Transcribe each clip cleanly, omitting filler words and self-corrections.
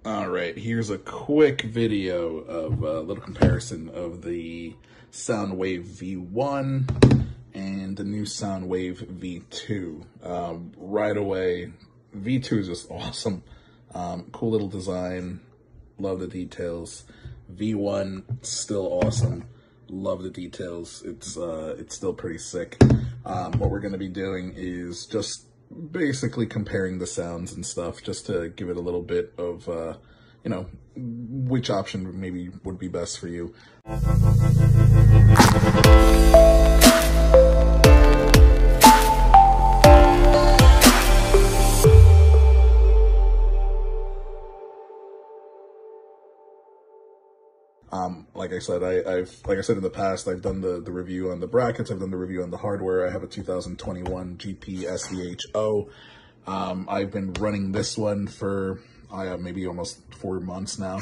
All right, here's a quick video of a little comparison of the Soundwave V1 and the new Soundwave V2. Right away, V2 is just awesome. Cool little design, love the details. V1, still awesome, love the details. It's still pretty sick. What we're going to be doing is just basically comparing the sounds and stuff, just to give it a little bit of, you know, which option maybe would be best for you. Like I said, like I said in the past, I've done the review on the brackets, I've done the review on the hardware. I have a 2021 GP SVH-0. I've been running this one for maybe almost 4 months now.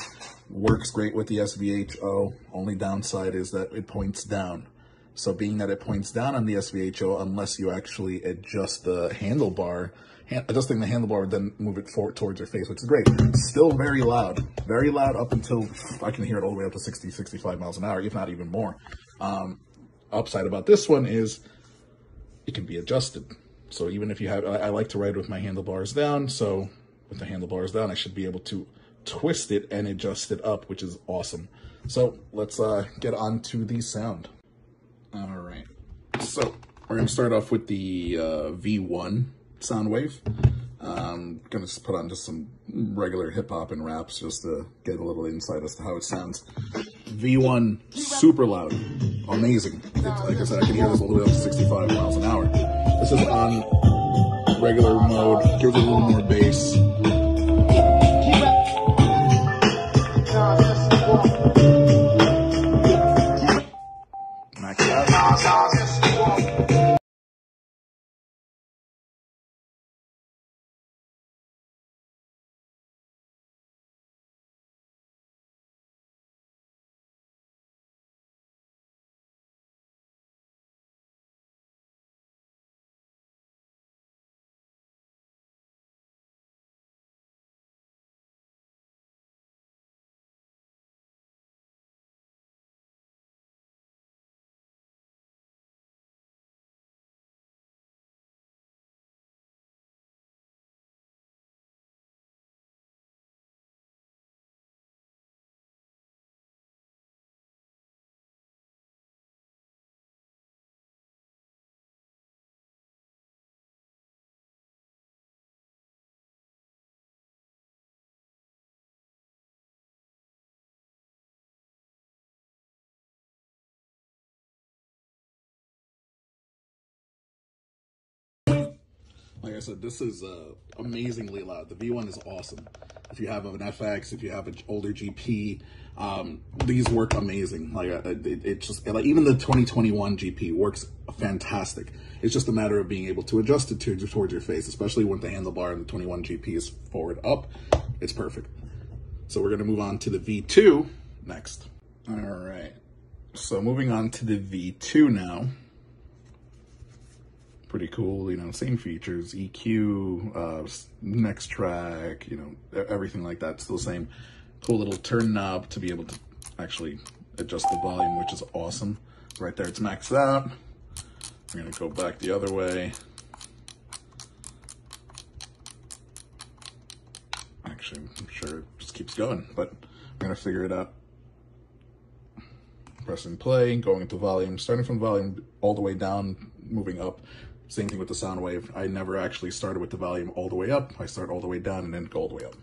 Works great with the SVH-0. Only downside is that it points down. So being that it points down on the SVH-0, unless you actually adjust the handlebar, adjusting the handlebar, then move it forward towards your face, which is great. Still very loud up until I can hear it all the way up to 60, 65 miles an hour, if not even more. Upside about this one is it can be adjusted. So even if you have, I like to ride with my handlebars down, so with the handlebars down, I should be able to twist it and adjust it up, which is awesome. So let's get on to the sound. All right, so we're gonna start off with the V1 Soundwave. I'm gonna just put on just some regular hip hop and raps just to get a little insight as to how it sounds. V1, super loud, amazing. Like I said, I can hear this all the way up to 65 miles an hour. This is on regular mode, gives it a little more bass. Max out. Like I said, this is amazingly loud. The V1 is awesome. If you have an FX, if you have an older GP, these work amazing. Like it just, like, even the 2021 GP works fantastic. It's just a matter of being able to adjust it towards your face, especially when the handlebar in the 21 GP is forward up. It's perfect. So we're gonna move on to the V2 next. All right. So moving on to the V2 now. Pretty cool, you know, same features, EQ, next track, you know, everything like that, still the same. Cool little turn knob to be able to actually adjust the volume, which is awesome. Right there, it's maxed out. We're gonna go back the other way. Actually, I'm sure it just keeps going, but I'm gonna figure it out. Pressing play, going into volume, starting from volume all the way down, moving up. Same thing with the Soundwave. I never actually started with the volume all the way up. I start all the way down and then go all the way up.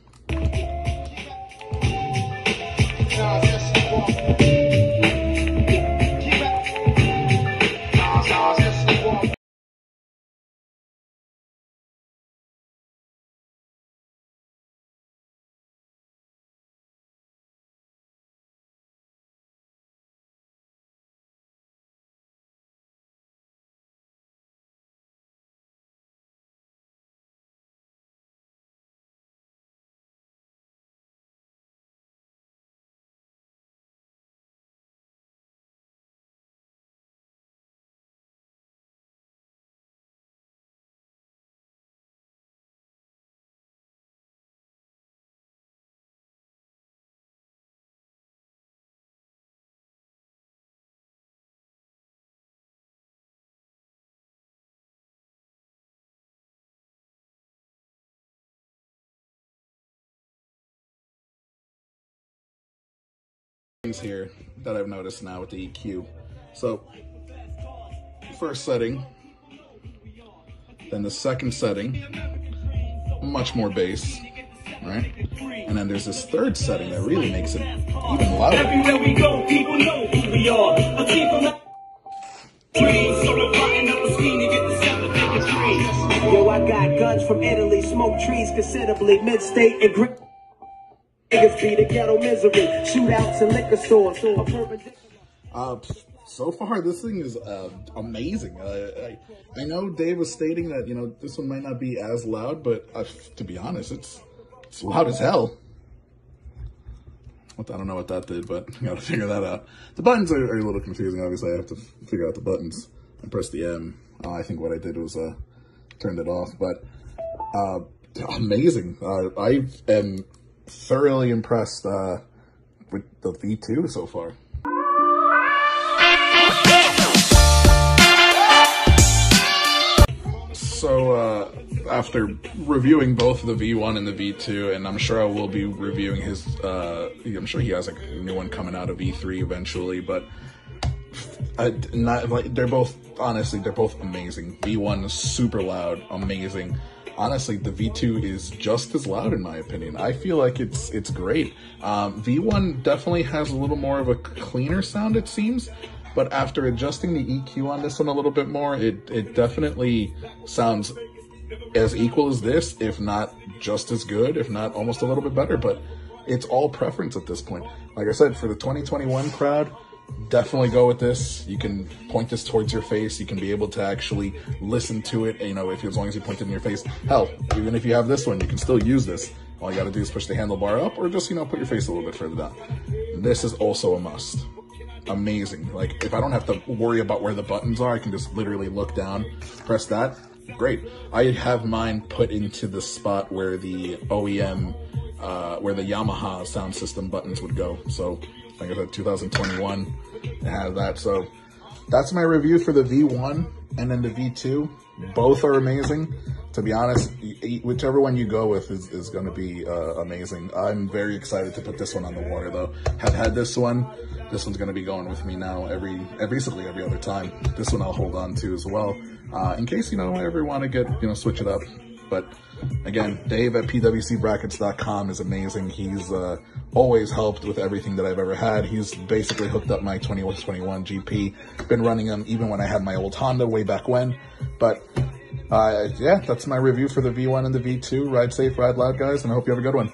things here that I've noticed now with the EQ. So, first setting, then the second setting, much more bass, right? And then there's this third setting that really makes it even louder. Everywhere we go, people know who we are. A team from the trees, so we're butting up a scheme to get the sound of the trees. Yo, I got guns from Italy, smoke trees considerably, mid-state and grip. Niggas be the ghetto misery, shootouts and liquor stores. So far, this thing is amazing. I know Dave was stating that, you know, this one might not be as loud, but to be honest, it's loud as hell. I don't know what that did, but I gotta figure that out. The buttons are a little confusing. Obviously, I have to figure out the buttons and press the M. I think what I did was turned it off, but amazing. I am thoroughly impressed with the V2 so far. So after reviewing both the V1 and the V2, and I'm sure I will be reviewing his, I'm sure he has a new one coming out of V3 eventually, but they're both, honestly, they're both amazing. V1 is super loud, amazing. Honestly, the V2 is just as loud in my opinion. I feel like it's great. V1 definitely has a little more of a cleaner sound, it seems. But after adjusting the EQ on this one a little bit more, it definitely sounds as equal as this, if not just as good, if not almost a little bit better. But it's all preference at this point. Like I said, for the 2021 crowd, definitely go with this. You can point this towards your face. You can be able to actually listen to it, you know, as long as you point it in your face. Hell, even if you have this one, you can still use this. All you got to do is push the handlebar up or just, you know, put your face a little bit further down. This is also a must. Amazing. Like, if I don't have to worry about where the buttons are, I can just literally look down, press that. Great. I have mine put into the spot where the OEM, where the Yamaha sound system buttons would go. So, like I said, 2021, I have that. So, that's my review for the V1 and then the V2. Both are amazing. To be honest, whichever one you go with is going to be amazing. I'm very excited to put this one on the water, though. Have had this one. This one's going to be going with me now basically every other time. This one I'll hold on to as well, in case, you know, I ever want to get, you know, switch it up. But again, Dave at pwcbrackets.com is amazing. He's always helped with everything that I've ever had. He's basically hooked up my 2021 GP. Been running them even when I had my old Honda way back when. But yeah, that's my review for the V1 and the V2. Ride safe, ride loud, guys, and I hope you have a good one.